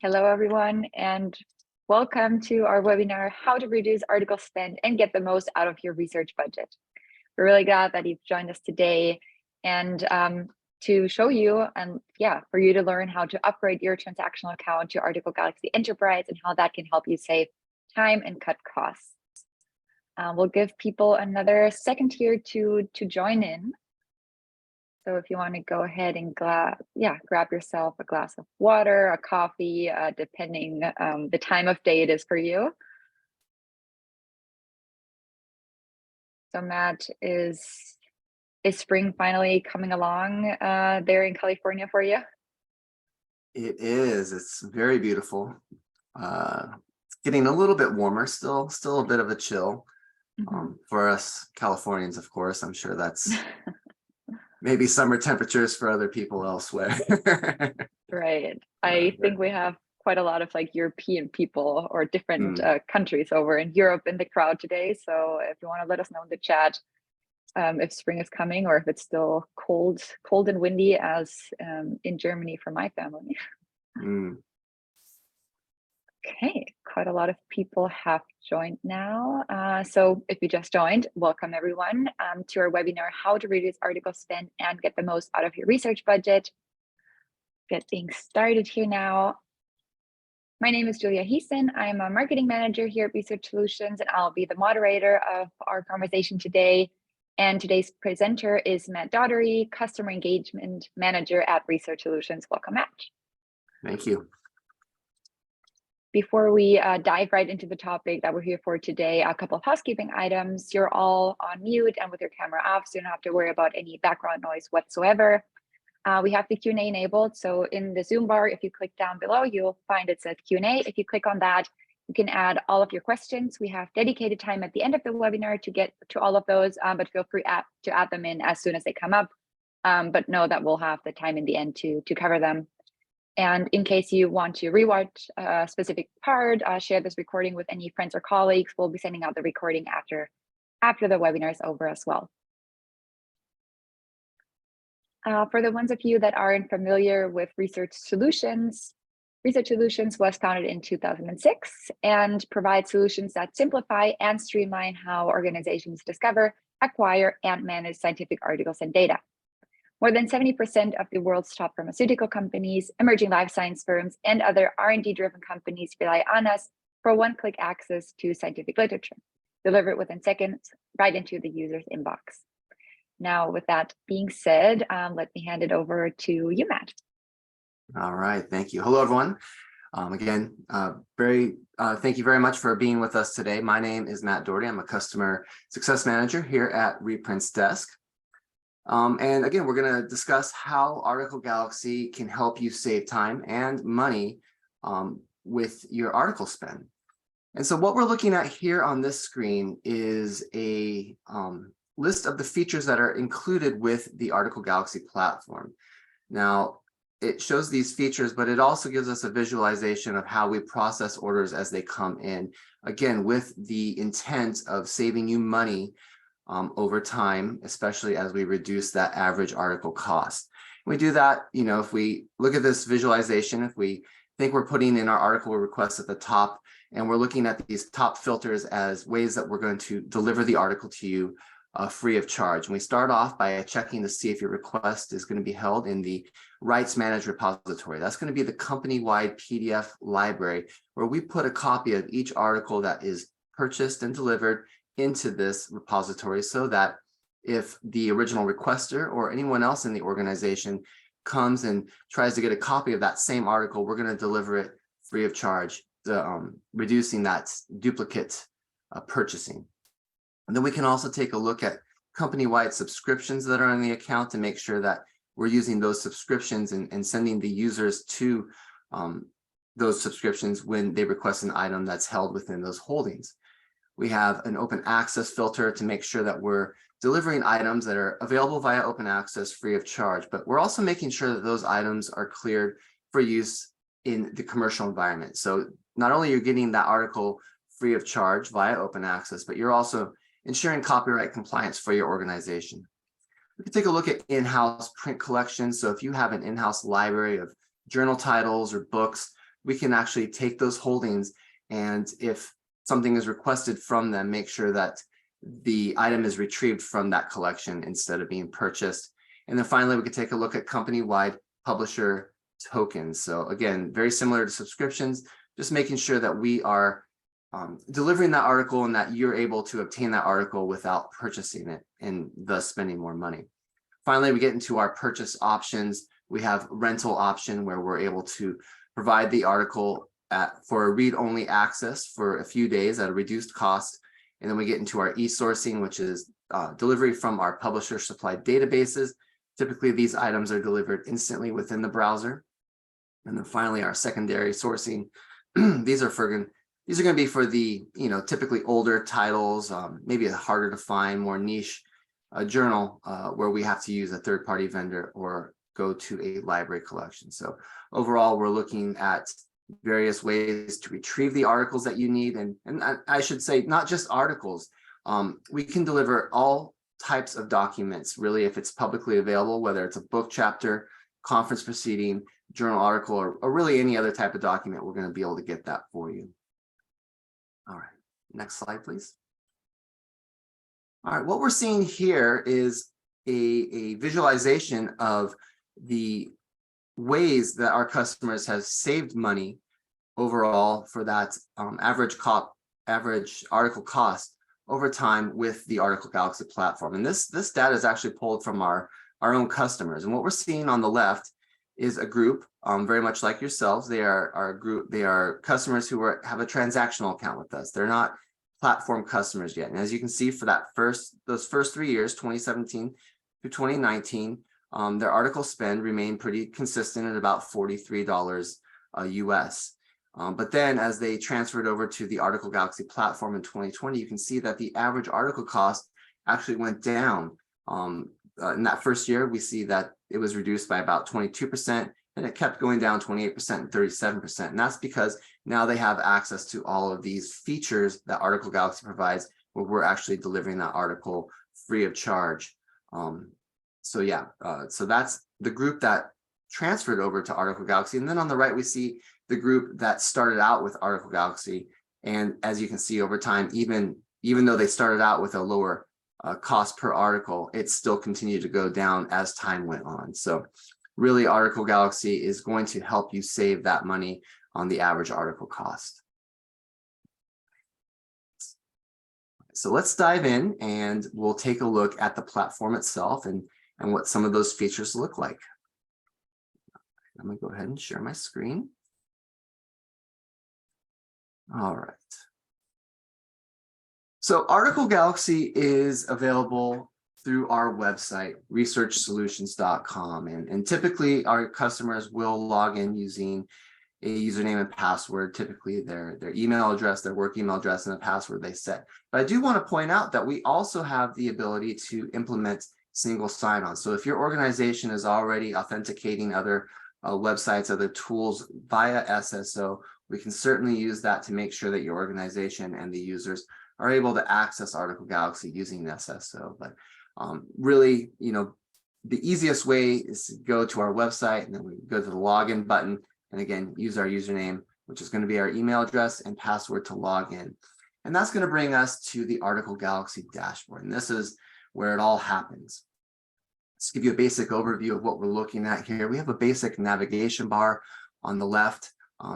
Hello, everyone, and welcome to our webinar, How to Reduce Article Spend and Get the Most Out of Your Research Budget. We're really glad that you've joined us today and to show you and for you to learn how to upgrade your transactional account to Article Galaxy Enterprise and how that can help you save time and cut costs. We'll give people another second here to join in. So if you want to go ahead and grab yourself a glass of water, a coffee, depending the time of day it is for you. So Matt, is spring finally coming along there in California for you? It is. It's very beautiful. It's getting a little bit warmer, still a bit of a chill. For us Californians, of course. I'm sure that's maybe summer temperatures for other people elsewhere. Right. I think we have quite a lot of like European people or different countries over in Europe in the crowd today. So if you want to let us know in the chat if spring is coming or if it's still cold and windy as in Germany for my family. Okay, quite a lot of people have joined now. So if you just joined, welcome everyone to our webinar, How to Reduce Article Spend and Get the Most Out of Your Research Budget. Getting started here now. My name is Julia Heeson. I'm a marketing manager here at Research Solutions, and I'll be the moderator of our conversation today. And today's presenter is Matt Daugherty, Customer Engagement Manager at Research Solutions. Welcome, Matt. Thank you. Before we dive right into the topic that we're here for today, a couple of housekeeping items. You're all on mute and with your camera off, so you don't have to worry about any background noise whatsoever. We have the Q&A enabled. So in the Zoom bar, if you click down below, you'll find it says Q&A. If you click on that, you can add all of your questions. We have dedicated time at the end of the webinar to get to all of those, but feel free to add them in as soon as they come up. But know that we'll have the time in the end to cover them. And in case you want to rewatch a specific part, share this recording with any friends or colleagues. We'll be sending out the recording after the webinar is over as well. For the ones of you that aren't familiar with Research Solutions was founded in 2006 and provides solutions that simplify and streamline how organizations discover, acquire, and manage scientific articles and data. More than 70% of the world's top pharmaceutical companies, emerging life science firms, and other R&D-driven companies rely on us for one-click access to scientific literature, delivered within seconds right into the user's inbox. Now, with that being said, let me hand it over to you, Matt. All right, thank you. Hello, everyone. Again, thank you very much for being with us today. My name is Matt Daugherty. I'm a customer success manager here at Reprint's desk. And again, we're going to discuss how Article Galaxy can help you save time and money with your article spend. And so what we're looking at here on this screen is a list of the features that are included with the Article Galaxy platform. Now, it shows these features, but it also gives us a visualization of how we process orders as they come in, again, with the intent of saving you money over time, especially as we reduce that average article cost. We do that, if we look at this visualization, if we think we're putting in our article requests at the top, and we're looking at these top filters as ways that we're going to deliver the article to you free of charge. And we start off by checking to see if your request is going to be held in the Rights Managed repository. That's going to be the company-wide PDF library where we put a copy of each article that is purchased and delivered into this repository, so that if the original requester or anyone else in the organization comes and tries to get a copy of that same article, we're going to deliver it free of charge, reducing that duplicate purchasing. And then we can also take a look at company-wide subscriptions that are on the account to make sure that we're using those subscriptions and sending the users to those subscriptions when they request an item that's held within those holdings. We have an open access filter to make sure that we're delivering items that are available via open access free of charge, but we're also making sure that those items are cleared for use in the commercial environment. So not only you're getting that article free of charge via open access, but you're also ensuring copyright compliance for your organization. We can take a look at in-house print collections. So if you have an in-house library of journal titles or books, we can actually take those holdings, and if something is requested from them, make sure that the item is retrieved from that collection instead of being purchased. And then finally, we could take a look at company-wide publisher tokens. So again, very similar to subscriptions, just making sure that we are delivering that article and that you're able to obtain that article without purchasing it and thus spending more money. Finally, we get into our purchase options. We have rental option where we're able to provide the article for a read-only access for a few days at a reduced cost. And then we get into our e-sourcing, which is delivery from our publisher supplied databases. Typically, these items are delivered instantly within the browser. And then finally, our secondary sourcing. These are going to be for the, typically older titles, maybe a harder to find, more niche journal where we have to use a third-party vendor or go to a library collection. So overall, we're looking at various ways to retrieve the articles that you need. And I should say, not just articles. We can deliver all types of documents, really, if it's publicly available, whether it's a book chapter, conference proceeding, journal article, or really any other type of document, we're going to be able to get that for you. All right, next slide, please. All right, what we're seeing here is a visualization of the ways that our customers have saved money overall for that average article cost over time with the Article Galaxy platform. And this data is actually pulled from our own customers. And what we're seeing on the left is a group very much like yourselves. They are our group. They are customers who have a transactional account with us. They're not platform customers yet. And as you can see, for those first 3 years, 2017 to 2019, their article spend remained pretty consistent at about $43 US. But then as they transferred over to the Article Galaxy platform in 2020, you can see that the average article cost actually went down. In that first year, we see that it was reduced by about 22%, and it kept going down 28% and 37%. And that's because now they have access to all of these features that Article Galaxy provides, where we're actually delivering that article free of charge. So that's the group that transferred over to Article Galaxy. And then on the right, we see the group that started out with Article Galaxy. And as you can see over time, even though they started out with a lower cost per article, it still continued to go down as time went on. So really, Article Galaxy is going to help you save that money on the average article cost. So let's dive in and we'll take a look at the platform itself and what some of those features look like. I'm going to go ahead and share my screen. All right. So Article Galaxy is available through our website, researchsolutions.com. And typically our customers will log in using a username and password, typically their email address, their work email address, and a password they set. But I do want to point out that we also have the ability to implement single sign-on. So if your organization is already authenticating other websites, other tools via SSO, we can certainly use that to make sure that your organization and the users are able to access Article Galaxy using SSO. But really, the easiest way is to go to our website, and then we go to the login button, and again, use our username, which is going to be our email address and password to log in. And that's going to bring us to the Article Galaxy dashboard. And this is where it all happens. Let's give you a basic overview of what we're looking at here. We have a basic navigation bar on the left.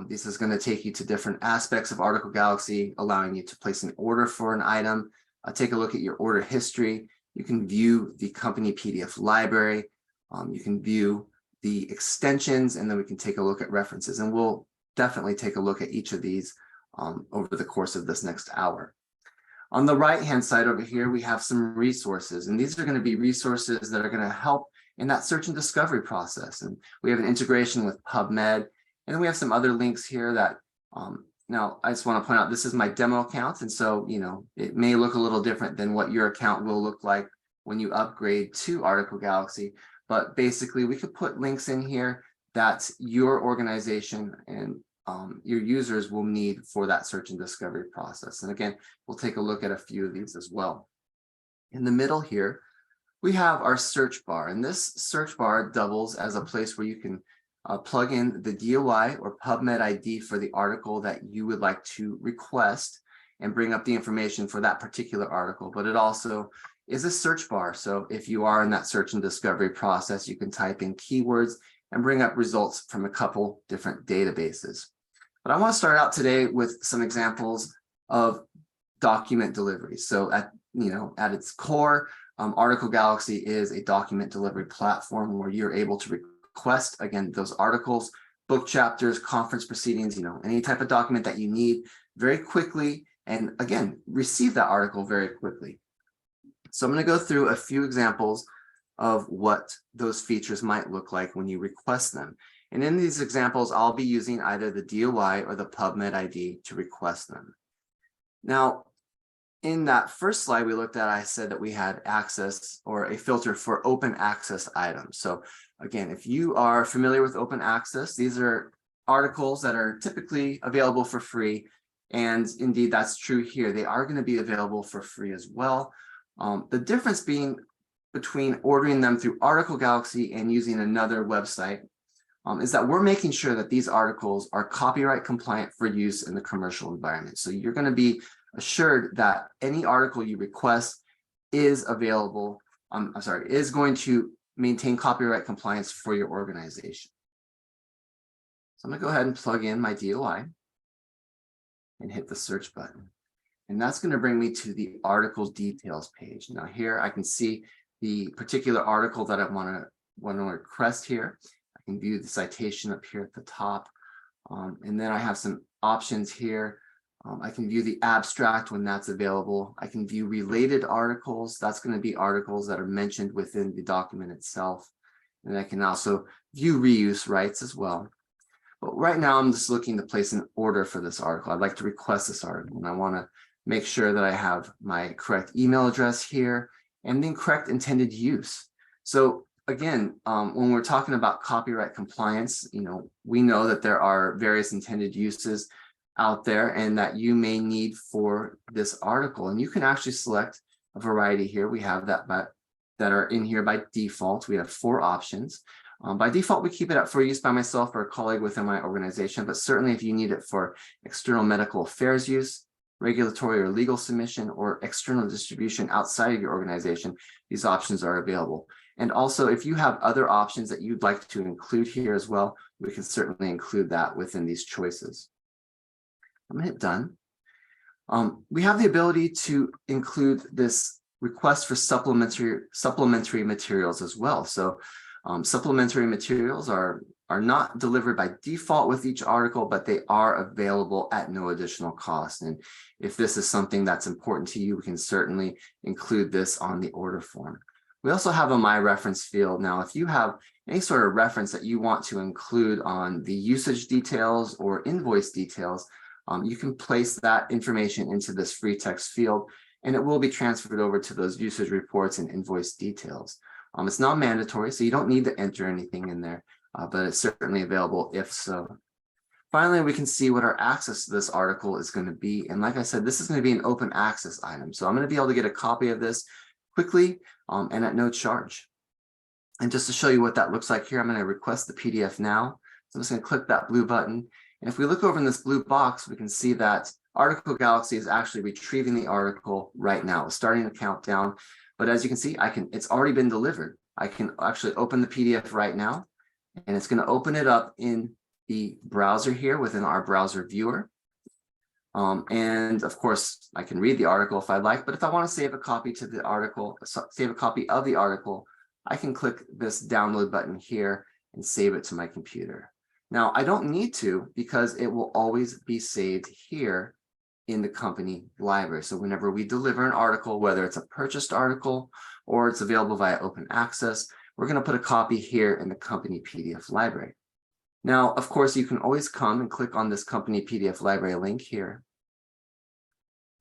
This is going to take you to different aspects of Article Galaxy, allowing you to place an order for an item. Take a look at your order history. You can view the company PDF library. You can view the extensions, and then we can take a look at references. And we'll definitely take a look at each of these over the course of this next hour. On the right-hand side over here, we have some resources, and these are going to be resources that are going to help in that search and discovery process. And we have an integration with PubMed, and then we have some other links here that, now I just want to point out, this is my demo account. And so, it may look a little different than what your account will look like when you upgrade to Article Galaxy. But basically, we could put links in here that your organization and your users will need for that search and discovery process. And again, we'll take a look at a few of these as well. In the middle here, we have our search bar, and this search bar doubles as a place where you can plug in the DOI or PubMed ID for the article that you would like to request and bring up the information for that particular article. But it also is a search bar. So if you are in that search and discovery process, you can type in keywords and bring up results from a couple different databases. But I want to start out today with some examples of document delivery. So at its core, Article Galaxy is a document delivery platform where you're able to request, again, those articles, book chapters, conference proceedings, any type of document that you need very quickly, and again, receive that article very quickly. So I'm going to go through a few examples of what those features might look like when you request them. And in these examples, I'll be using either the DOI or the PubMed ID to request them. Now, in that first slide we looked at, I said that we had access or a filter for open access items. So again, if you are familiar with open access, these are articles that are typically available for free. And indeed, that's true here. They are going to be available for free as well. The difference being between ordering them through Article Galaxy and using another website is that we're making sure that these articles are copyright compliant for use in the commercial environment. So you're going to be assured that any article you request is available, is going to maintain copyright compliance for your organization. So I'm going to go ahead and plug in my DOI and hit the search button. And that's going to bring me to the article details page. Now here I can see the particular article that I want to request here. I can view the citation up here at the top. And then I have some options here. I can view the abstract when that's available. I can view related articles. That's going to be articles that are mentioned within the document itself. And I can also view reuse rights as well. But right now I'm just looking to place an order for this article. I'd like to request this article, and I want to make sure that I have my correct email address here and the correct intended use. So again, when we're talking about copyright compliance, we know that there are various intended uses out there and that you may need for this article. And you can actually select a variety here. We have that are in here by default. We have 4 options. By default, we keep it up for use by myself or a colleague within my organization, but certainly if you need it for external medical affairs use, regulatory or legal submission, or external distribution outside of your organization, these options are available. And also, if you have other options that you'd like to include here as well, we can certainly include that within these choices. I'm going to hit done. We have the ability to include this request for supplementary materials as well. So supplementary materials are not delivered by default with each article, but they are available at no additional cost. And if this is something that's important to you, we can certainly include this on the order form. We also have a My Reference field. Now, if you have any sort of reference that you want to include on the usage details or invoice details, you can place that information into this free text field, and it will be transferred over to those usage reports and invoice details. It's not mandatory, so you don't need to enter anything in there, but it's certainly available if so. Finally, we can see what our access to this article is going to be. And like I said, this is going to be an open access item. So I'm going to be able to get a copy of this quickly and at no charge. And just to show you what that looks like here, I'm going to request the PDF now. So I'm just going to click that blue button. And if we look over in this blue box, we can see that Article Galaxy is actually retrieving the article right now. It's starting to count down. But as you can see, it's already been delivered. I can actually open the PDF right now, and it's going to open it up in the browser here within our browser viewer. And of course, I can read the article if I'd like, but if I want to save a copy to the article, save a copy of the article, I can click this download button here and save it to my computer. Now, I don't need to because it will always be saved here in the company library. So whenever we deliver an article, whether it's a purchased article or it's available via open access, we're going to put a copy here in the company PDF library. Now, of course, you can always come and click on this company PDF library link here.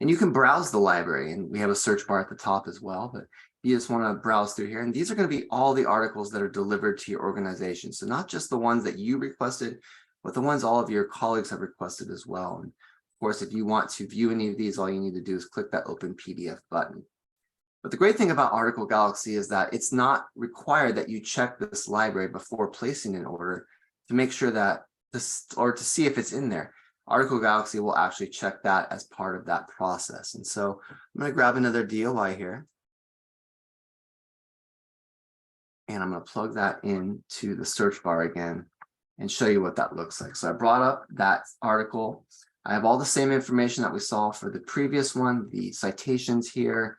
And you can browse the library, and we have a search bar at the top as well, but you just want to browse through here. And these are going to be all the articles that are delivered to your organization. So not just the ones that you requested, but the ones all of your colleagues have requested as well. And of course, if you want to view any of these, all you need to do is click that Open PDF button. But the great thing about Article Galaxy is that it's not required that you check this library before placing an order. to make sure that this, or to see if it's in there. Article Galaxy will actually check that as part of that process. And so I'm going to grab another DOI here. And I'm going to plug that into the search bar again and show you what that looks like. So I brought up that article. I have all the same information that we saw for the previous one, the citations here,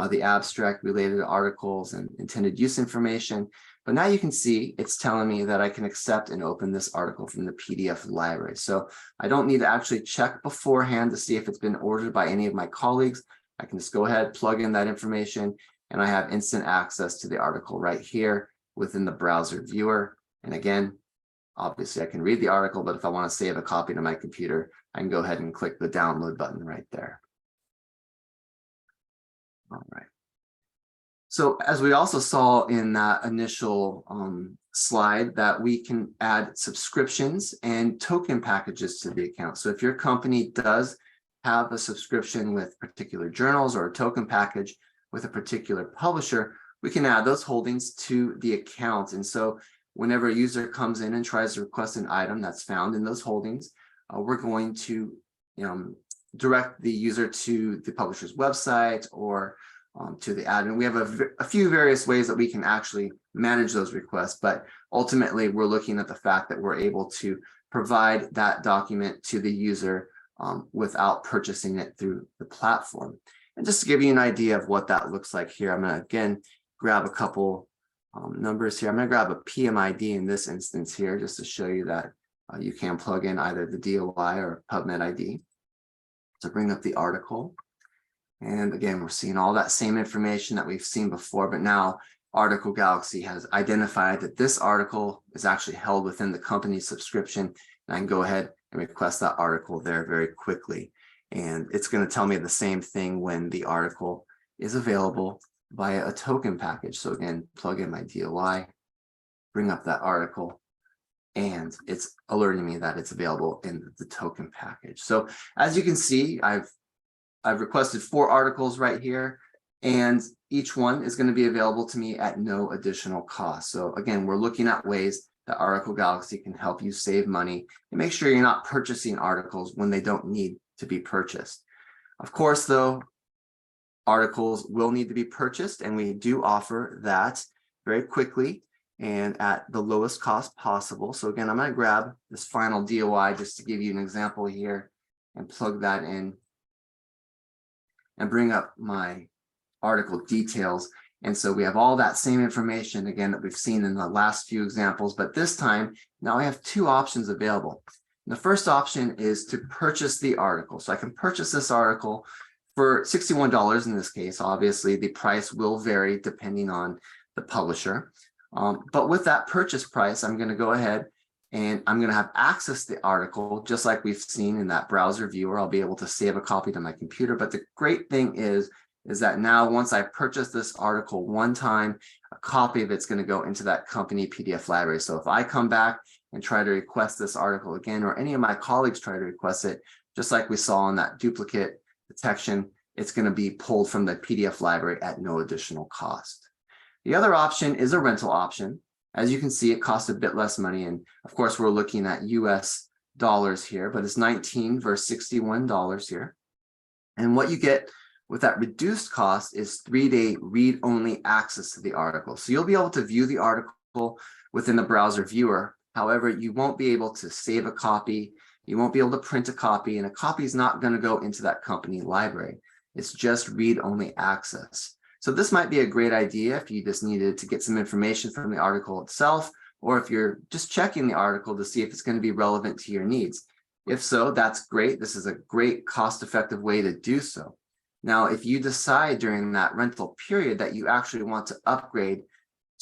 the abstract, related articles, and intended use information. But now you can see it's telling me that I can accept and open this article from the PDF library. So I don't need to actually check beforehand to see if it's been ordered by any of my colleagues. I can just go ahead, plug in that information, and I have instant access to the article right here within the browser viewer. And again, obviously I can read the article, but if I want to save a copy to my computer, I can go ahead and click the download button right there. All right. So as we also saw in that initial slide, that we can add subscriptions and token packages to the account. So if your company does have a subscription with particular journals or a token package with a particular publisher, we can add those holdings to the account. And so whenever a user comes in and tries to request an item that's found in those holdings, we're going to direct the user to the publisher's website or to the admin. We have a few various ways that we can actually manage those requests, but ultimately we're looking at the fact that we're able to provide that document to the user without purchasing it through the platform. And just to give you an idea of what that looks like here, I'm going to again grab a couple numbers here. I'm going to grab a PMID in this instance here just to show you that you can plug in either the DOI or PubMed ID to bring up the article. And again, we're seeing all that same information that we've seen before, but now Article Galaxy has identified that this article is actually held within the company's subscription. And I can go ahead and request that article there very quickly. And it's going to tell me the same thing when the article is available via a token package. So again, plug in my DOI, bring up that article, and it's alerting me that it's available in the token package. So as you can see, I've requested 4 articles right here, and each one is going to be available to me at no additional cost. So again, we're looking at ways that Article Galaxy can help you save money and make sure you're not purchasing articles when they don't need to be purchased. Of course, though, articles will need to be purchased, and we do offer that very quickly and at the lowest cost possible. So again, I'm going to grab this final DOI just to give you an example here and plug that in and bring up my article details. And so we have all that same information again that we've seen in the last few examples, but this time now I have 2 options available. And the first option is to purchase the article. So I can purchase this article for $61 in this case. Obviously, the price will vary depending on the publisher. But with that purchase price, I'm going to go ahead and I'm going to have access to the article just like we've seen in that browser viewer. I'll be able to save a copy to my computer. But the great thing is that now once I purchase this article one time, a copy of it's going to go into that company PDF library. So if I come back and try to request this article again, or any of my colleagues try to request it, just like we saw in that duplicate detection, it's going to be pulled from the PDF library at no additional cost. The other option is a rental option. As you can see, it costs a bit less money. And of course, we're looking at US dollars here, but it's 19 versus $61 here. And what you get with that reduced cost is 3-day read-only access to the article. So you'll be able to view the article within the browser viewer. However, you won't be able to save a copy. You won't be able to print a copy, and a copy is not going to go into that company library. It's just read-only access. So this might be a great idea if you just needed to get some information from the article itself, or if you're just checking the article to see if it's going to be relevant to your needs. If so, that's great. This is a great cost-effective way to do so. Now, if you decide during that rental period that you actually want to upgrade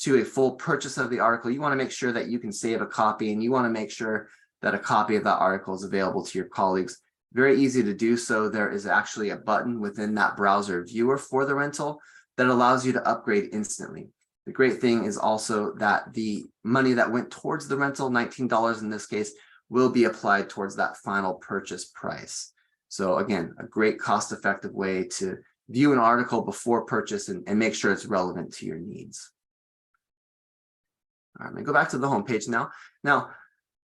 to a full purchase of the article, you want to make sure that you can save a copy, and you want to make sure that a copy of that article is available to your colleagues. Very easy to do so. There is actually a button within that browser viewer for the rental that allows you to upgrade instantly. The great thing is also that the money that went towards the rental, $19 in this case, will be applied towards that final purchase price. So again, a great cost-effective way to view an article before purchase and make sure it's relevant to your needs. All right, I'm gonna go back to the home page now. Now,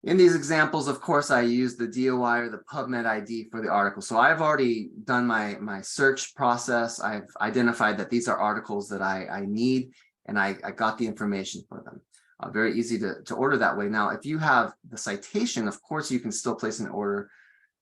In these examples, of course, I use the DOI or the PubMed ID for the article. So I've already done my search process. I've identified that these are articles that I need, and I got the information for them. Very easy to order that way. Now, if you have the citation, of course, you can still place an order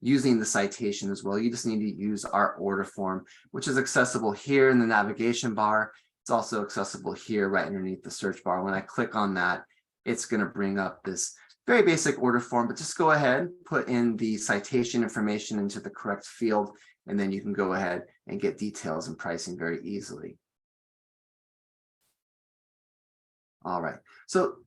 using the citation as well. You just need to use our order form, which is accessible here in the navigation bar. It's also accessible here right underneath the search bar. When I click on that, it's going to bring up this very basic order form, but just go ahead, put in the citation information into the correct field, and then you can go ahead and get details and pricing very easily. All right, so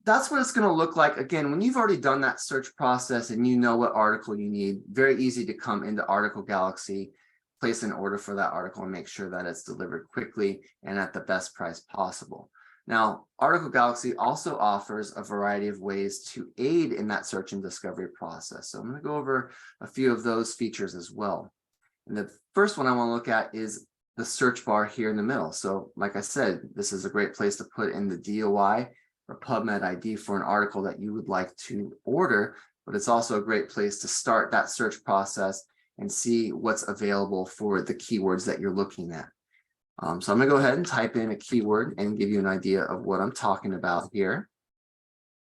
that's what it's going to look like. Again, when you've already done that search process and you know what article you need, very easy to come into Article Galaxy, place an order for that article, and make sure that it's delivered quickly and at the best price possible. Now, Article Galaxy also offers a variety of ways to aid in that search and discovery process. So I'm going to go over a few of those features as well. And the first one I want to look at is the search bar here in the middle. So like I said, this is a great place to put in the DOI or PubMed ID for an article that you would like to order, but it's also a great place to start that search process and see what's available for the keywords that you're looking at. So I'm going to go ahead and type in a keyword and give you an idea of what I'm talking about here.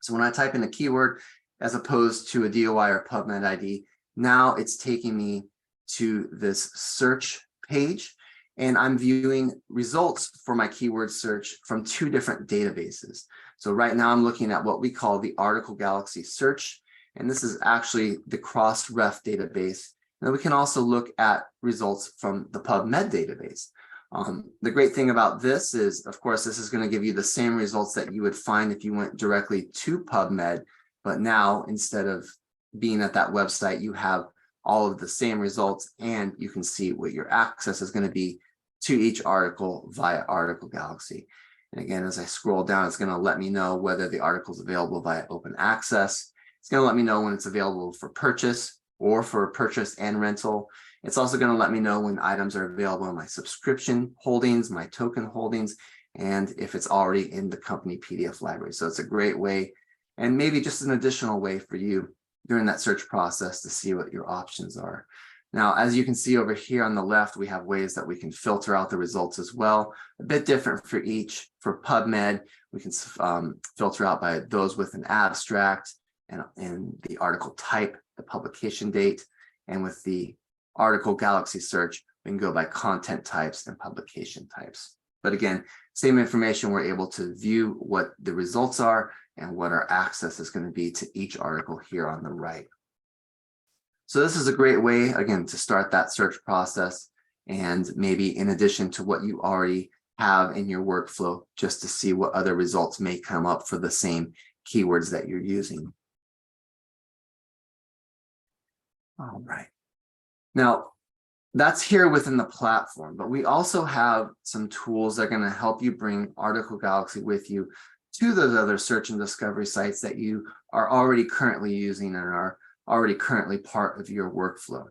So when I type in a keyword, as opposed to a DOI or PubMed ID, now it's taking me to this search page, and I'm viewing results for my keyword search from two different databases. So right now I'm looking at what we call the Article Galaxy search, and this is actually the Crossref database. And then we can also look at results from the PubMed database. The great thing about this is, of course, this is going to give you the same results that you would find if you went directly to PubMed, but now instead of being at that website, you have all of the same results, and you can see what your access is going to be to each article via Article Galaxy. And again, as I scroll down, it's going to let me know whether the article is available via open access. It's going to let me know when it's available for purchase or for purchase and rental. It's also going to let me know when items are available in my subscription holdings, my token holdings, and if it's already in the company PDF library. So it's a great way, and maybe just an additional way for you during that search process to see what your options are. Now, as you can see over here on the left, we have ways that we can filter out the results as well. A bit different for each. For PubMed, we can filter out by those with an abstract and the article type, the publication date, and with the Article Galaxy search, we can go by content types and publication types. But again, same information, we're able to view what the results are and what our access is going to be to each article here on the right. So this is a great way, again, to start that search process, and maybe in addition to what you already have in your workflow, just to see what other results may come up for the same keywords that you're using. All right. Now, that's here within the platform, but we also have some tools that are going to help you bring Article Galaxy with you to those other search and discovery sites that you are already currently using and are already currently part of your workflow.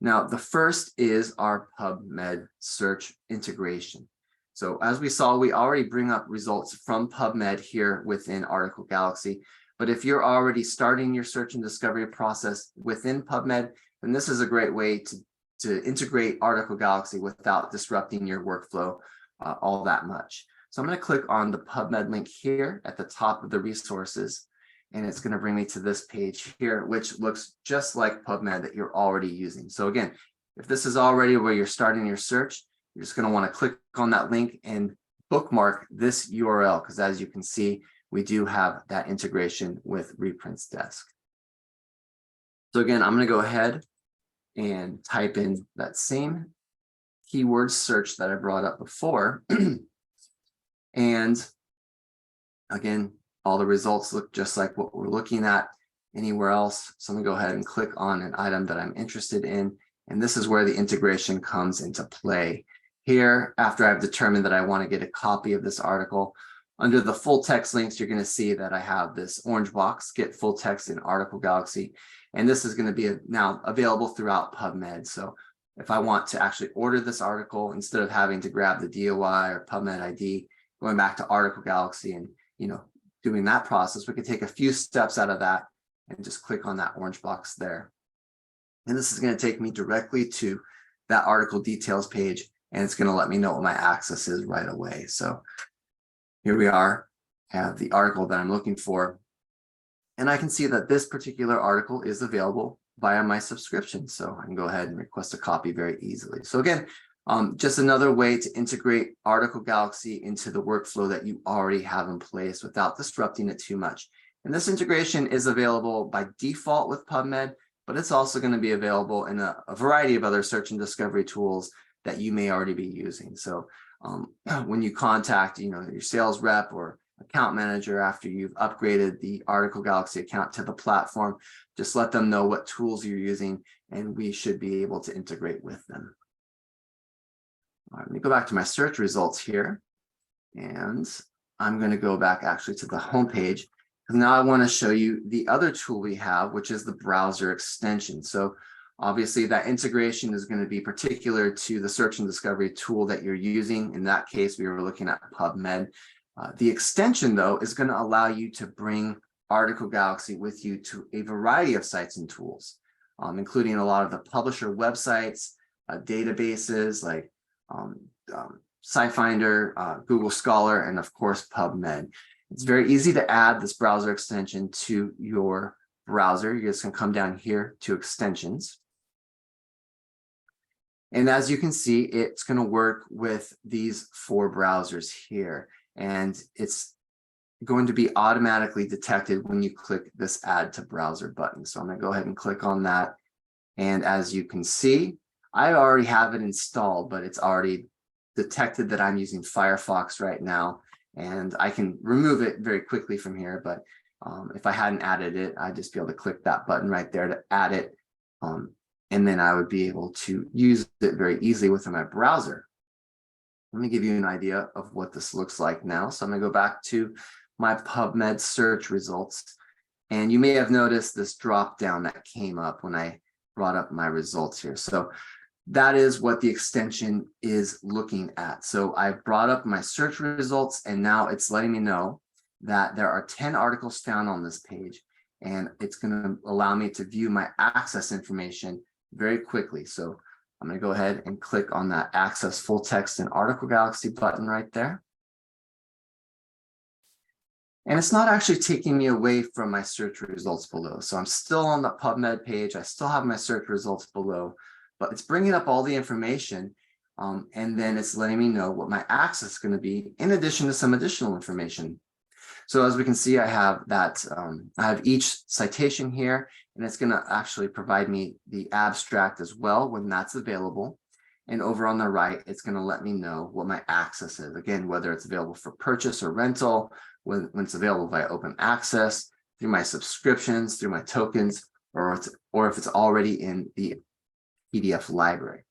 Now, the first is our PubMed search integration. So as we saw, we already bring up results from PubMed here within Article Galaxy. But if you're already starting your search and discovery process within PubMed, then this is a great way to integrate Article Galaxy without disrupting your workflow all that much. So I'm going to click on the PubMed link here at the top of the resources, and it's going to bring me to this page here, which looks just like PubMed that you're already using. So again, if this is already where you're starting your search, you're just going to want to click on that link and bookmark this URL, because as you can see, we do have that integration with Reprints Desk. So again, I'm going to go ahead and type in that same keyword search that I brought up before. And again, all the results look just like what we're looking at anywhere else. So I'm going to go ahead and click on an item that I'm interested in. And this is where the integration comes into play. Here, after I've determined that I want to get a copy of this article, under the full text links, you're going to see that I have this orange box, Get Full Text in Article Galaxy. And this is going to be now available throughout PubMed. So if I want to actually order this article, instead of having to grab the DOI or PubMed ID, going back to Article Galaxy and doing that process, we could take a few steps out of that and just click on that orange box there. And this is going to take me directly to that article details page, and it's going to let me know what my access is right away. So here we are, I have the article that I'm looking for, and I can see that this particular article is available via my subscription. So I can go ahead and request a copy very easily. So again, just another way to integrate Article Galaxy into the workflow that you already have in place without disrupting it too much. And this integration is available by default with PubMed, but it's also going to be available in a variety of other search and discovery tools that you may already be using. So when you contact, your sales rep or account manager after you've upgraded the Article Galaxy account to the platform, just let them know what tools you're using, and we should be able to integrate with them. All right, let me go back to my search results here, and I'm going to go back actually to the home page. Now I want to show you the other tool we have, which is the browser extension. So obviously that integration is going to be particular to the search and discovery tool that you're using. In that case, we were looking at PubMed. The extension, though, is going to allow you to bring Article Galaxy with you to a variety of sites and tools, including a lot of the publisher websites, databases like SciFinder, Google Scholar, and of course, PubMed. It's very easy to add this browser extension to your browser. You're just going to come down here to extensions. And as you can see, it's going to work with these 4 browsers here. And it's going to be automatically detected when you click this add to browser button. So I'm going to go ahead and click on that. And as you can see, I already have it installed, but it's already detected that I'm using Firefox right now. And I can remove it very quickly from here, but if I hadn't added it, I'd just be able to click that button right there to add it. And then I would be able to use it very easily within my browser. Let me give you an idea of what this looks like now. So I'm going to go back to my PubMed search results. And you may have noticed this drop down that came up when I brought up my results here. So that is what the extension is looking at. So I brought up my search results, and now it's letting me know that there are 10 articles found on this page, and it's going to allow me to view my access information very quickly. So I'm going to go ahead and click on that Access Full Text and Article Galaxy button right there. And it's not actually taking me away from my search results below. So I'm still on the PubMed page. I still have my search results below, but it's bringing up all the information. And then it's letting me know what my access is going to be in addition to some additional information. So as we can see, I have that, I have each citation here, and it's going to actually provide me the abstract as well when that's available. And over on the right, it's going to let me know what my access is. Again, whether it's available for purchase or rental, when it's available via open access, through my subscriptions, through my tokens, or if it's already in the PDF library.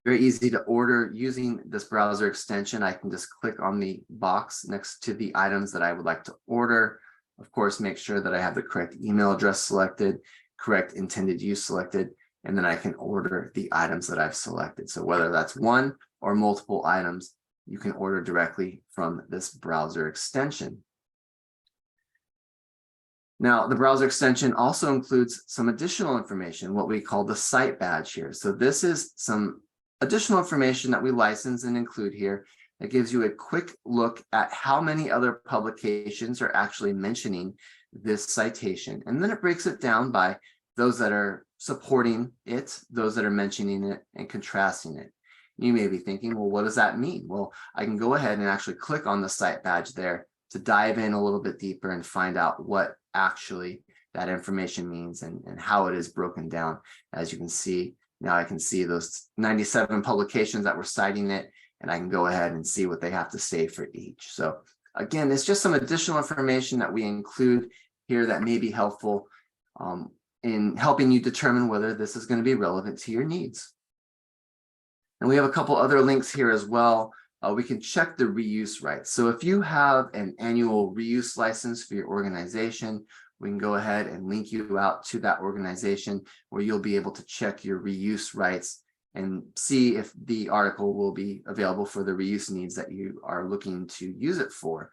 Very easy to order using this browser extension. I can just click on the box next to the items that I would like to order. Of course, make sure that I have the correct email address selected, correct intended use selected, and then I can order the items that I've selected. So whether that's one or multiple items, you can order directly from this browser extension. Now, the browser extension also includes some additional information, what we call the site badge here. So this is some additional information that we license and include here that gives you a quick look at how many other publications are actually mentioning this citation. And then it breaks it down by those that are supporting it, those that are mentioning it, and contrasting it. You may be thinking, well, what does that mean? Well, I can go ahead and actually click on the site badge there to dive in a little bit deeper and find out what actually that information means and how it is broken down. As you can see, now I can see those 97 publications that were citing it, and I can go ahead and see what they have to say for each. So again, it's just some additional information that we include here that may be helpful in helping you determine whether this is going to be relevant to your needs. And we have a couple other links here as well. We can check the reuse rights. So if you have an annual reuse license for your organization, we can go ahead and link you out to that organization where you'll be able to check your reuse rights and see if the article will be available for the reuse needs that you are looking to use it for.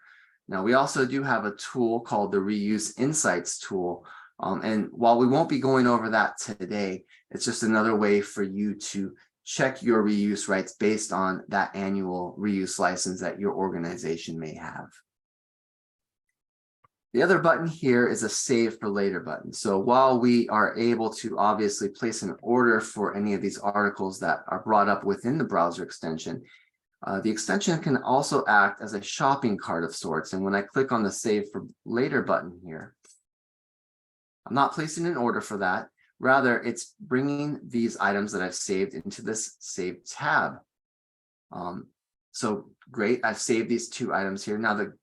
Now, we also do have a tool called the Reuse Insights tool. And while we won't be going over that today, it's just another way for you to check your reuse rights based on that annual reuse license that your organization may have. The other button here is a Save for Later button. So while we are able to obviously place an order for any of these articles that are brought up within the browser extension, the extension can also act as a shopping cart of sorts. And when I click on the Save for Later button here, I'm not placing an order for that. Rather, it's bringing these items that I've saved into this Save tab. So great, I've saved these 2 items here. Now, the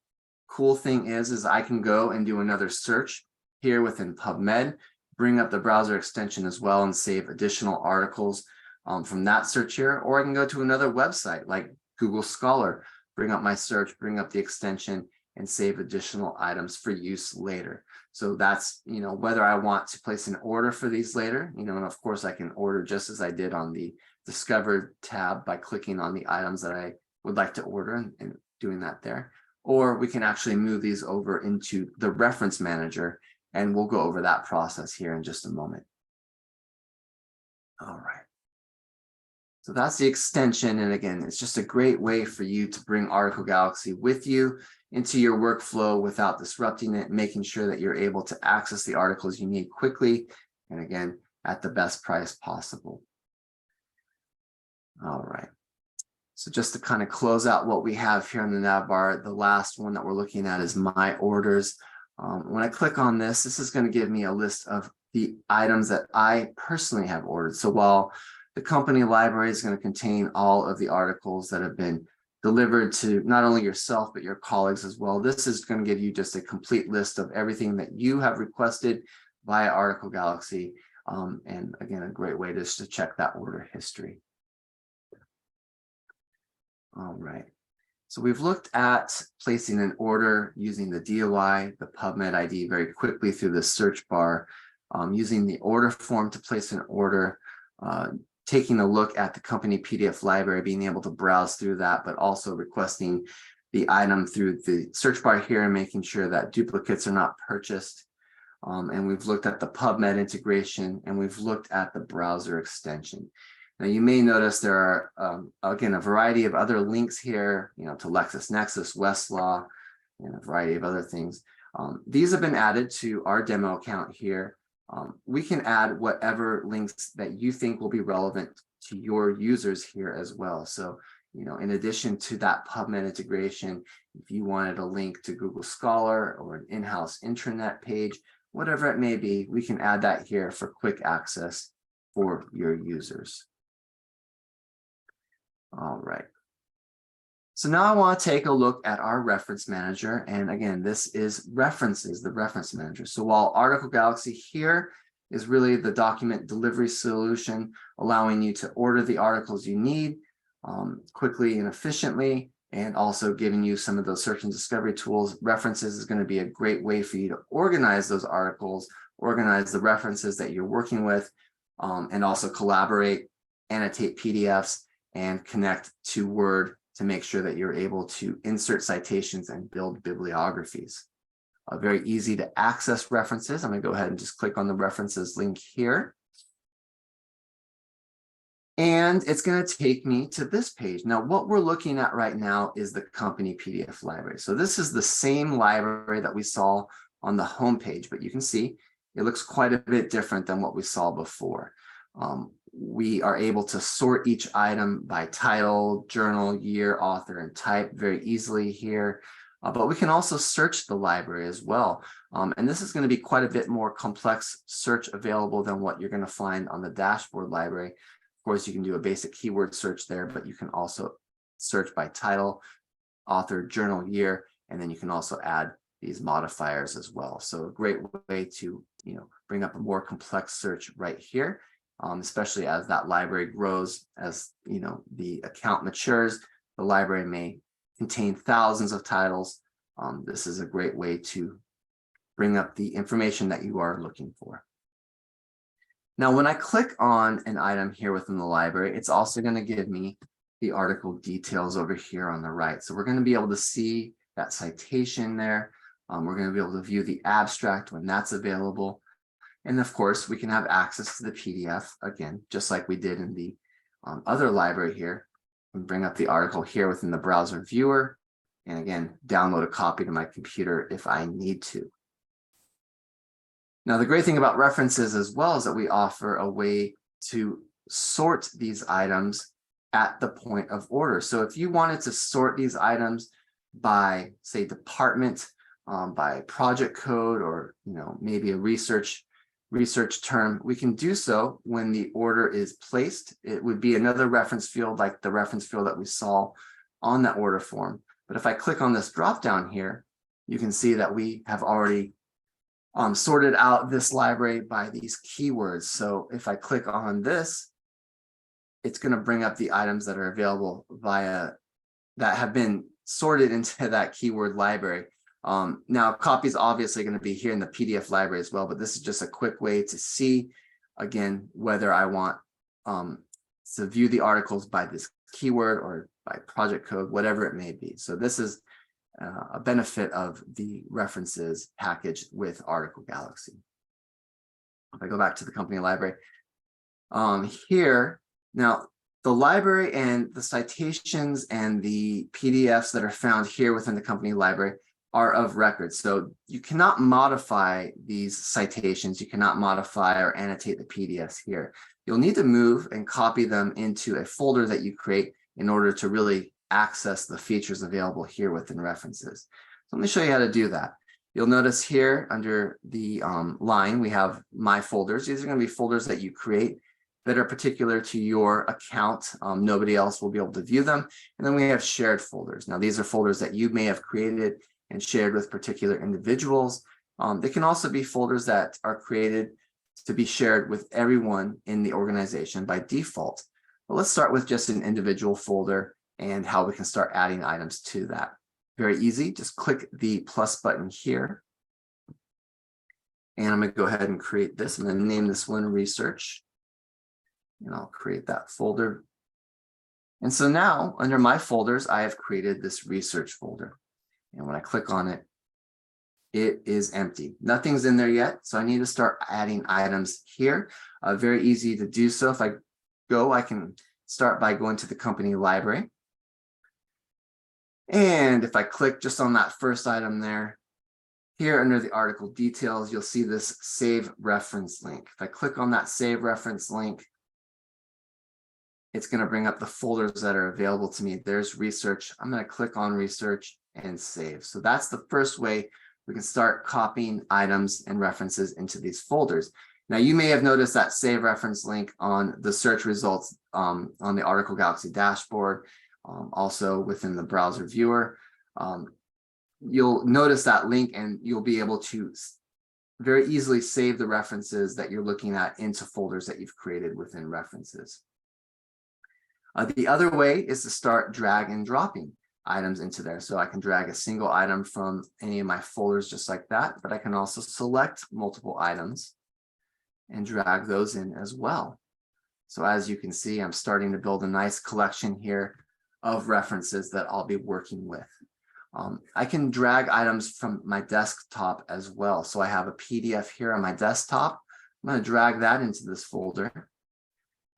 cool thing is I can go and do another search here within PubMed, bring up the browser extension as well and save additional articles from that search here, or I can go to another website like Google Scholar, bring up my search, bring up the extension and save additional items for use later. So that's, whether I want to place an order for these later, and of course I can order just as I did on the Discover tab by clicking on the items that I would like to order and doing that there. Or we can actually move these over into the reference manager, and we'll go over that process here in just a moment. All right. So that's the extension. And again, it's just a great way for you to bring Article Galaxy with you into your workflow without disrupting it, making sure that you're able to access the articles you need quickly, and again, at the best price possible. All right. So just to kind of close out what we have here on the nav bar, the last one that we're looking at is My Orders. When I click on this, this is going to give me a list of the items that I personally have ordered. So while the company library is going to contain all of the articles that have been delivered to not only yourself, but your colleagues as well, this is going to give you just a complete list of everything that you have requested via Article Galaxy. And again, a great way just to check that order history. All right, so we've looked at placing an order using the DOI, the PubMed ID very quickly through the search bar, using the order form to place an order, taking a look at the company PDF library, being able to browse through that, but also requesting the item through the search bar here and making sure that duplicates are not purchased. And we've looked at the PubMed integration, and we've looked at the browser extension. Now, you may notice there are, again, a variety of other links here, to LexisNexis, Westlaw, and a variety of other things. These have been added to our demo account here. We can add whatever links that you think will be relevant to your users here as well. So, in addition to that PubMed integration, if you wanted a link to Google Scholar or an in-house intranet page, whatever it may be, we can add that here for quick access for your users. All right. So now I want to take a look at our reference manager. And again, this is references, the reference manager. So while Article Galaxy here is really the document delivery solution, allowing you to order the articles you need quickly and efficiently, and also giving you some of those search and discovery tools, references is going to be a great way for you to organize those articles, organize the references that you're working with, and also collaborate, annotate PDFs, and connect to Word to make sure that you're able to insert citations and build bibliographies. Very easy to access references. I'm going to go ahead and just click on the references link here. And it's going to take me to this page. Now, what we're looking at right now is the company PDF library. So this is the same library that we saw on the home page, but you can see it looks quite a bit different than what we saw before. We are able to sort each item by title, journal, year, author, and type very easily here. But we can also search the library as well. And this is going to be quite a bit more complex search available than what you're going to find on the dashboard library. Of course, you can do a basic keyword search there, but you can also search by title, author, journal, year, and then you can also add these modifiers as well. So a great way to bring up a more complex search right here. Especially as that library grows, as the account matures, the library may contain thousands of titles. This is a great way to bring up the information that you are looking for. Now, when I click on an item here within the library, it's also going to give me the article details over here on the right. So we're going to be able to see that citation there. We're going to be able to view the abstract when that's available. And of course, we can have access to the PDF again, just like we did in the other library here. We can bring up the article here within the browser viewer. And again, download a copy to my computer if I need to. Now, the great thing about references as well is that we offer a way to sort these items at the point of order. So if you wanted to sort these items by, say, department, by project code, or maybe a research term, we can do so when the order is placed. It would be another reference field like the reference field that we saw on that order form. But if I click on this drop down here, you can see that we have already sorted out this library by these keywords. So if I click on this, it's going to bring up the items that are available that have been sorted into that keyword library. Now, copy is obviously going to be here in the PDF library as well, but this is just a quick way to see, again, whether I want to view the articles by this keyword or by project code, whatever it may be. So this is a benefit of the references package with Article Galaxy. If I go back to the company library, here, now the library and the citations and the PDFs that are found here within the company library are of record. So you cannot modify these citations. You cannot modify or annotate the PDFs here. You'll need to move and copy them into a folder that you create in order to really access the features available here within references. So let me show you how to do that. You'll notice here under the line, we have my folders. These are going to be folders that you create that are particular to your account. Nobody else will be able to view them. And then we have shared folders. Now, these are folders that you may have created and shared with particular individuals. They can also be folders that are created to be shared with everyone in the organization by default. But let's start with just an individual folder and how we can start adding items to that. Very easy, just click the plus button here. And I'm going to go ahead and create this. I'm going to name this one research. And I'll create that folder. And so now under my folders, I have created this research folder. And when I click on it, it is empty. Nothing's in there yet. So I need to start adding items here. Very easy to do so. If I can start by going to the company library. And if I click just on that first item there, here under the article details, you'll see this save reference link. If I click on that save reference link, it's going to bring up the folders that are available to me. There's research. I'm going to click on research and save. So that's the first way we can start copying items and references into these folders. Now, you may have noticed that save reference link on the search results on the Article Galaxy dashboard, also within the browser viewer. You'll notice that link and you'll be able to very easily save the references that you're looking at into folders that you've created within references. The other way is to start drag and dropping items into there. So I can drag a single item from any of my folders just like that, but I can also select multiple items and drag those in as well. So as you can see, I'm starting to build a nice collection here of references that I'll be working with. I can drag items from my desktop as well. So I have a PDF here on my desktop. I'm going to drag that into this folder.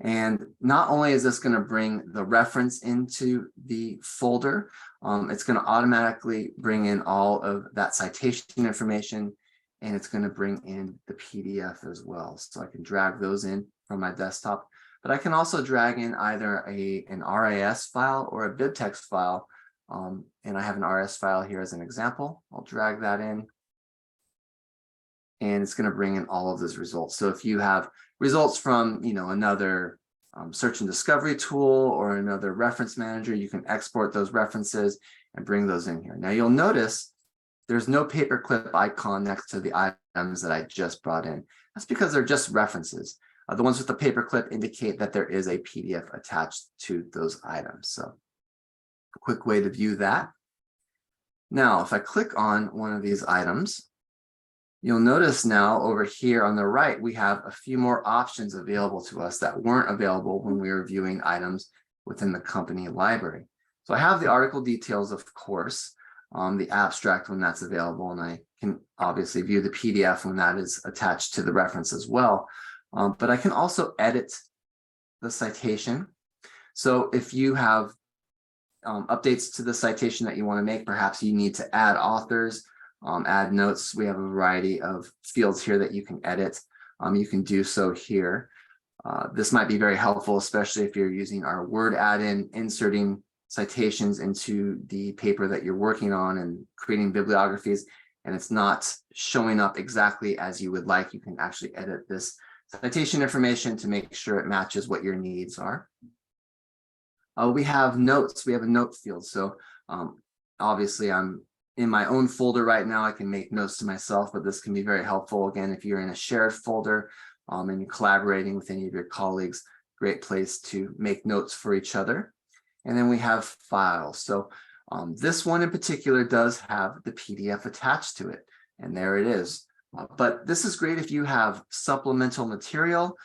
And not only is this going to bring the reference into the folder, it's going to automatically bring in all of that citation information, and it's going to bring in the PDF as well. So I can drag those in from my desktop, but I can also drag in either an RIS file or a BibTeX file. And I have an RIS file here as an example. I'll drag that in. And it's going to bring in all of those results. So if you have results from, another search and discovery tool or another reference manager, you can export those references and bring those in here. Now you'll notice there's no paperclip icon next to the items that I just brought in. That's because they're just references. The ones with the paperclip indicate that there is a PDF attached to those items. So a quick way to view that. Now, if I click on one of these items, you'll notice now over here on the right, we have a few more options available to us that weren't available when we were viewing items within the company library. So I have the article details, of course. the abstract when that's available, and I can obviously view the PDF when that is attached to the reference as well. But I can also edit the citation. So if you have updates to the citation that you want to make, perhaps you need to add authors, add notes. We have a variety of fields here that you can edit. You can do so here. This might be very helpful, especially if you're using our Word add-in, inserting citations into the paper that you're working on and creating bibliographies, and it's not showing up exactly as you would like. You can actually edit this citation information to make sure it matches what your needs are. We have notes. We have a note field. So obviously I'm in my own folder right now. I can make notes to myself, but this can be very helpful. Again, if you're in a shared folder and you're collaborating with any of your colleagues, great place to make notes for each other. And then we have files. So this one in particular does have the PDF attached to it. And there it is. But this is great if you have supplemental material,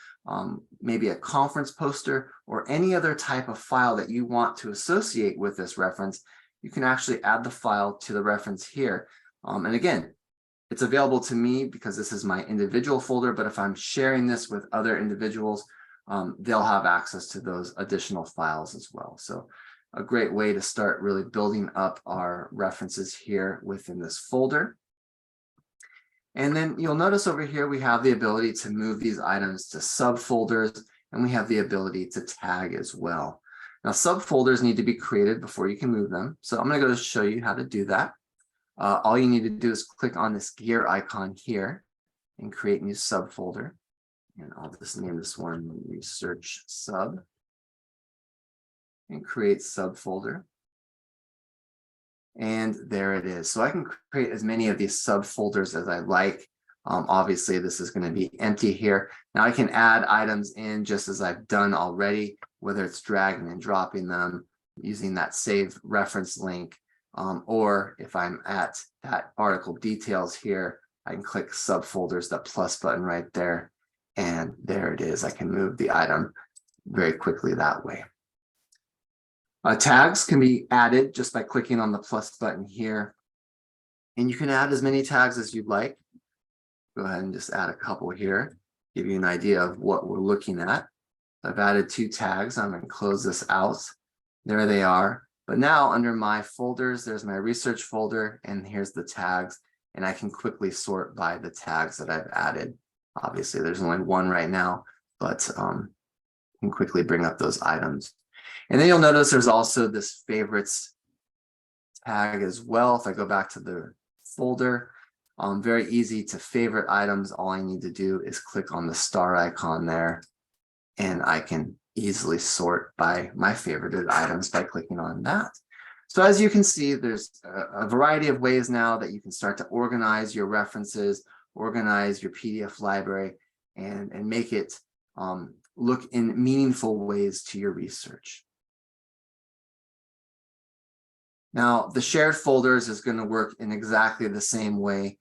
maybe a conference poster or any other type of file that you want to associate with this reference. You can actually add the file to the reference here. And again, it's available to me because this is my individual folder, but if I'm sharing this with other individuals, they'll have access to those additional files as well. So a great way to start really building up our references here within this folder. And then you'll notice over here, we have the ability to move these items to subfolders, and we have the ability to tag as well. Now, subfolders need to be created before you can move them. So I'm going to go show you how to do that. All you need to do is click on this gear icon here and create new subfolder. And I'll just name this one research sub and create subfolder. And there it is. So I can create as many of these subfolders as I like. Obviously, this is going to be empty here. Now I can add items in just as I've done already, whether it's dragging and dropping them using that save reference link. Or if I'm at that article details here, I can click subfolders, that plus button right there. And there it is. I can move the item very quickly that way. Tags can be added just by clicking on the plus button here. And you can add as many tags as you'd like. Go ahead and just add a couple here, give you an idea of what we're looking at. I've added 2 tags. I'm going to close this out. There they are. But now under my folders, there's my research folder, and here's the tags. And I can quickly sort by the tags that I've added. Obviously, there's only one right now, but I can quickly bring up those items. And then you'll notice there's also this favorites tag as well. If I go back to the folder, very easy to favorite items. All I need to do is click on the star icon there, and I can easily sort by my favorited items by clicking on that. So as you can see, there's a variety of ways now that you can start to organize your references, organize your PDF library, and make it look in meaningful ways to your research. Now, the shared folders is going to work in exactly the same way.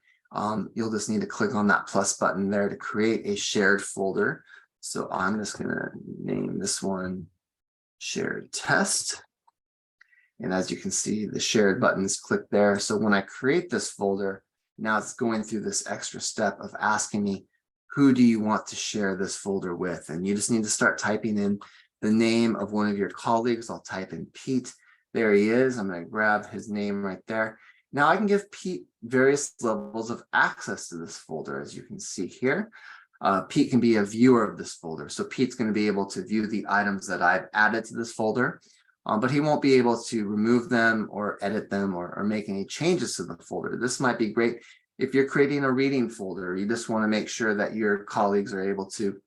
You'll just need to click on that plus button there to create a shared folder. So I'm just going to name this one shared test. And as you can see, the shared button is clicked there. So when I create this folder, now it's going through this extra step of asking me, who do you want to share this folder with? And you just need to start typing in the name of one of your colleagues. I'll type in Pete. There he is. I'm going to grab his name right there. Now I can give Pete various levels of access to this folder, as you can see here. Pete can be a viewer of this folder. So Pete's going to be able to view the items that I've added to this folder, but he won't be able to remove them or edit them or make any changes to the folder. This might be great if you're creating a reading folder. You just want to make sure that your colleagues are able to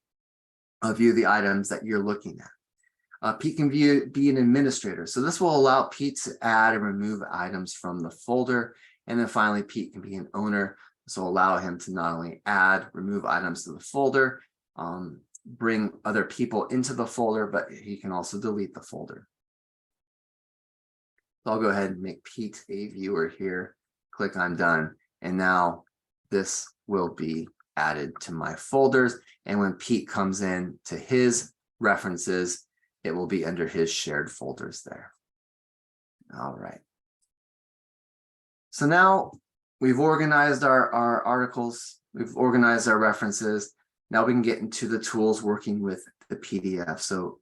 view the items that you're looking at. Pete can be an administrator. So this will allow Pete to add and remove items from the folder. And then finally, Pete can be an owner. So allow him to not only add, remove items to the folder, bring other people into the folder, but he can also delete the folder. So I'll go ahead and make Pete a viewer here. Click on done. And now this will be added to my folders. And when Pete comes in to his references, it will be under his shared folders there. All right. So now we've organized our articles, we've organized our references. Now we can get into the tools working with the PDF. So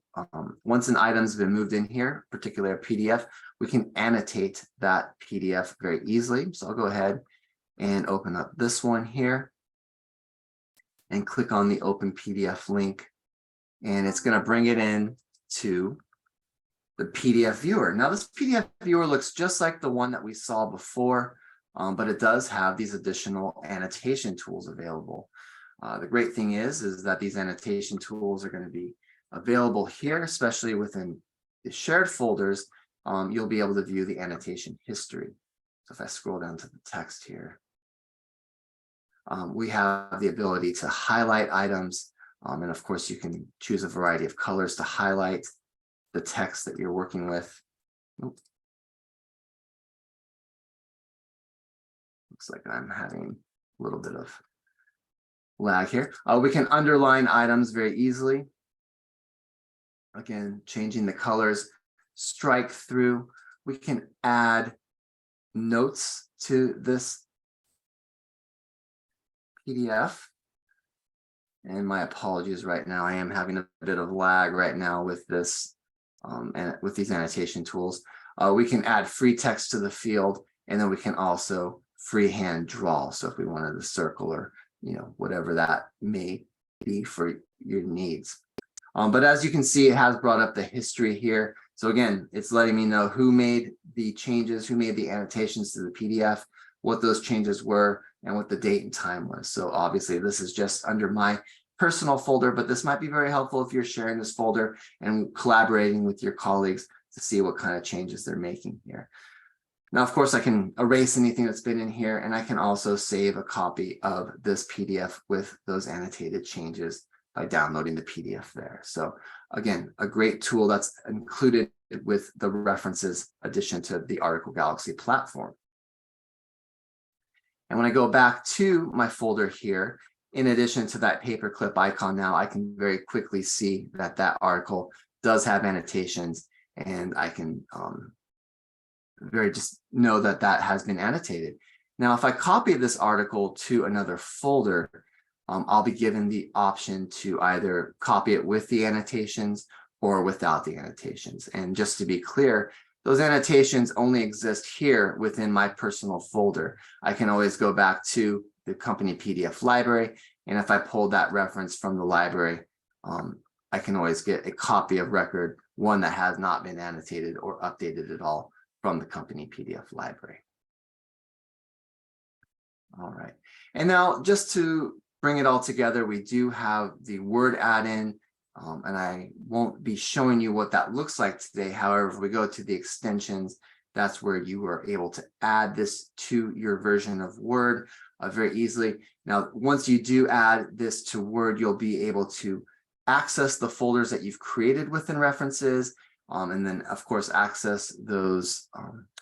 once an item's been moved in here, particularly a PDF, we can annotate that PDF very easily. So I'll go ahead and open up this one here and click on the open PDF link. And it's going to bring it in to the PDF viewer. Now this PDF viewer looks just like the one that we saw before, but it does have these additional annotation tools available. The great thing is that these annotation tools are going to be available here, especially within the shared folders. You'll be able to view the annotation history. So if I scroll down to the text here, we have the ability to highlight items. And of course, you can choose a variety of colors to highlight the text that you're working with. Oops. Looks like I'm having a little bit of lag here. We can underline items very easily. Again, changing the colors, strike through. We can add notes to this PDF. And my apologies right now. I am having a bit of lag right now with this and with these annotation tools. We can add free text to the field, and then we can also freehand draw. So if we wanted to circle or whatever that may be for your needs. But as you can see, it has brought up the history here. So again, it's letting me know who made the changes, who made the annotations to the PDF, what those changes were, and what the date and time was. So obviously this is just under my personal folder, but this might be very helpful if you're sharing this folder and collaborating with your colleagues to see what kind of changes they're making here. Now, of course, I can erase anything that's been in here, and I can also save a copy of this PDF with those annotated changes by downloading the PDF there. So again, a great tool that's included with the references addition to the Article Galaxy platform. And when I go back to my folder here, in addition to that paperclip icon now, I can very quickly see that that article does have annotations, and I can just know that that has been annotated. Now, if I copy this article to another folder, I'll be given the option to either copy it with the annotations or without the annotations. And just to be clear, those annotations only exist here within my personal folder. I can always go back to the company PDF library, and if I pull that reference from the library, I can always get a copy of record one that has not been annotated or updated at all from the company PDF library. All right, and now just to bring it all together, we do have the Word add-in, and I won't be showing you what that looks like today. However, if we go to the extensions, that's where you are able to add this to your version of Word very easily. Now, once you do add this to Word, you'll be able to access the folders that you've created within references, and then, of course, access those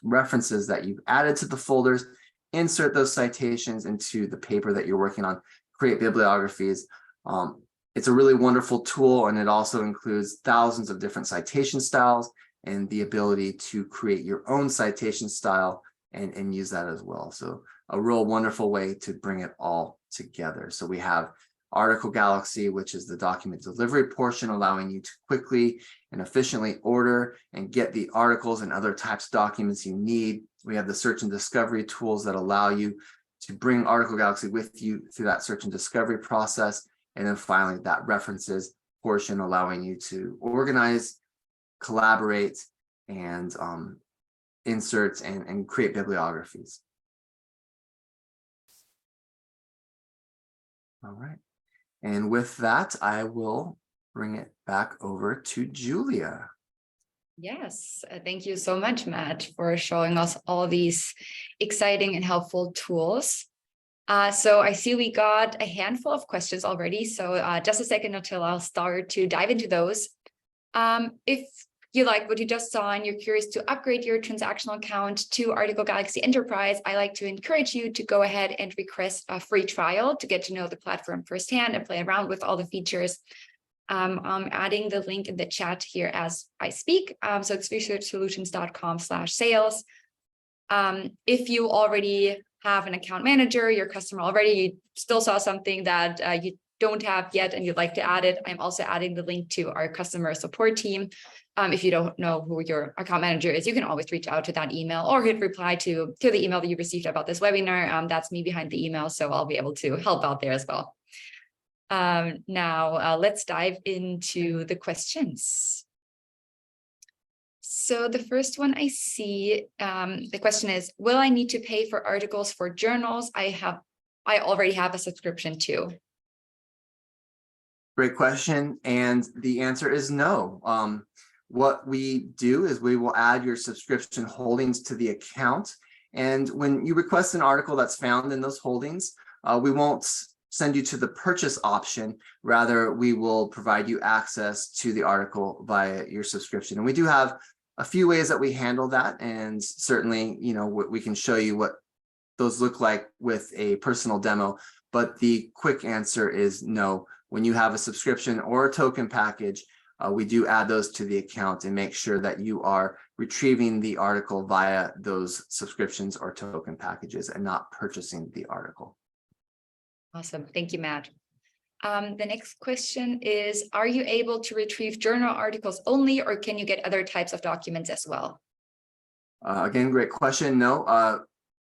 references that you've added to the folders, insert those citations into the paper that you're working on, create bibliographies. It's a really wonderful tool, and it also includes thousands of different citation styles and the ability to create your own citation style and use that as well. So a real wonderful way to bring it all together. So we have Article Galaxy, which is the document delivery portion, allowing you to quickly and efficiently order and get the articles and other types of documents you need. We have the search and discovery tools that allow you to bring Article Galaxy with you through that search and discovery process. And then finally, that references portion, allowing you to organize, collaborate, and insert and create bibliographies. All right. And with that, I will bring it back over to Julia. Yes, thank you so much, Matt, for showing us all these exciting and helpful tools. So I see we got a handful of questions already. So just a second until I'll start to dive into those. If you like what you just saw and you're curious to upgrade your transactional account to Article Galaxy Enterprise, I like to encourage you to go ahead and request a free trial to get to know the platform firsthand and play around with all the features. I'm adding the link in the chat here as I speak. So it's researchsolutions.com/sales. If you already have an account manager, your customer already, you still saw something that you don't have yet and you'd like to add it, I'm also adding the link to our customer support team. If you don't know who your account manager is, you can always reach out to that email or hit reply to the email that you received about this webinar. That's me behind the email, so I'll be able to help out there as well. Now, let's dive into the questions. So the first one I see, the question is, will I need to pay for articles for journals I already have a subscription to? Great question. And the answer is no. What we do is we will add your subscription holdings to the account. And when you request an article that's found in those holdings, we won't send you to the purchase option. Rather, we will provide you access to the article via your subscription. And we do have a few ways that we handle that. And certainly, we can show you what those look like with a personal demo. But the quick answer is no. When you have a subscription or a token package, we do add those to the account and make sure that you are retrieving the article via those subscriptions or token packages and not purchasing the article. Awesome. Thank you, Matt. The next question is, are you able to retrieve journal articles only, or can you get other types of documents as well? Again, great question. No,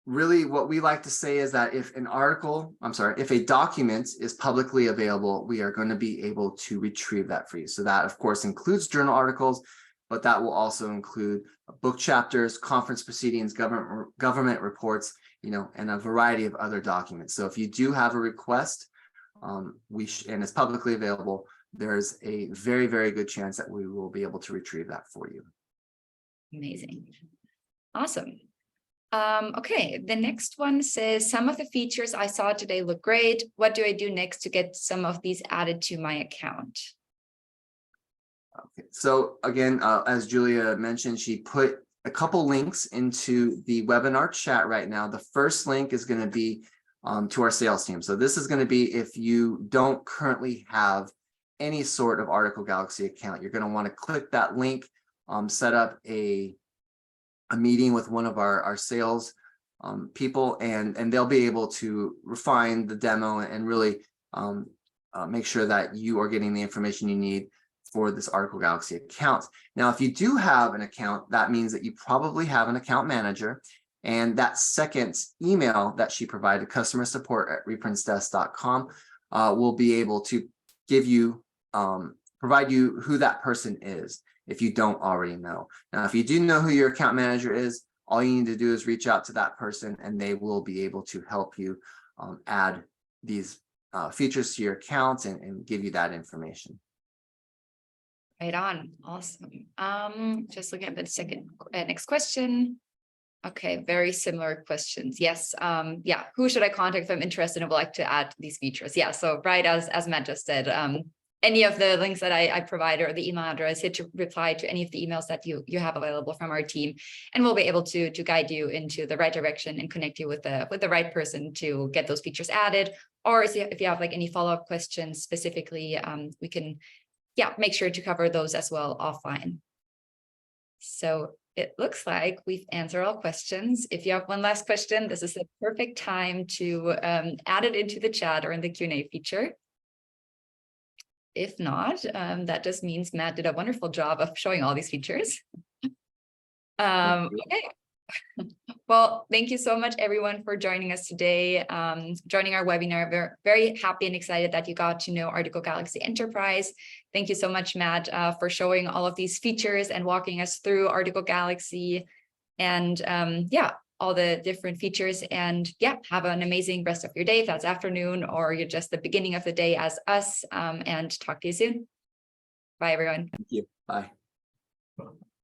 really what we like to say is that if a document is publicly available, we are going to be able to retrieve that for you. So that of course includes journal articles, but that will also include book chapters, conference proceedings, government reports, and a variety of other documents. So if you do have a request, and it's publicly available, there's a very, very good chance that we will be able to retrieve that for you. Amazing. Awesome. Okay, the next one says, some of the features I saw today look great. What do I do next to get some of these added to my account? Okay, so again, as Julia mentioned, she put a couple links into the webinar chat right now. The first link is going to be to our sales team. So this is going to be if you don't currently have any sort of Article Galaxy account, you're going to want to click that link, set up a meeting with one of our sales people, and they'll be able to refine the demo and really make sure that you are getting the information you need for this Article Galaxy account. Now, if you do have an account, that means that you probably have an account manager, and that second email that she provided, customer support at reprintsdesk.com, will be able to give you, provide you who that person is if you don't already know. Now, if you do know who your account manager is, all you need to do is reach out to that person and they will be able to help you add these features to your account and give you that information. Right on. Awesome. Just looking at the next question. Okay, very similar questions. Yes. Yeah. Who should I contact if I'm interested and would like to add these features? Yeah. So right as Matt just said, any of the links that I provide or the email address, hit to reply to any of the emails that you have available from our team, and we'll be able to guide you into the right direction and connect you with the right person to get those features added. Or if you have like any follow-up questions specifically, we can make sure to cover those as well offline. So it looks like we've answered all questions. If you have one last question, this is the perfect time to add it into the chat or in the Q&A feature. If not, that just means Matt did a wonderful job of showing all these features. Okay. Well, thank you so much, everyone, for joining us today, joining our webinar. We're very happy and excited that you got to know Article Galaxy Enterprise. Thank you so much, Matt, for showing all of these features and walking us through Article Galaxy and all the different features. And have an amazing rest of your day if that's afternoon or you're just the beginning of the day as us, and talk to you soon. Bye, everyone. Thank you. Bye.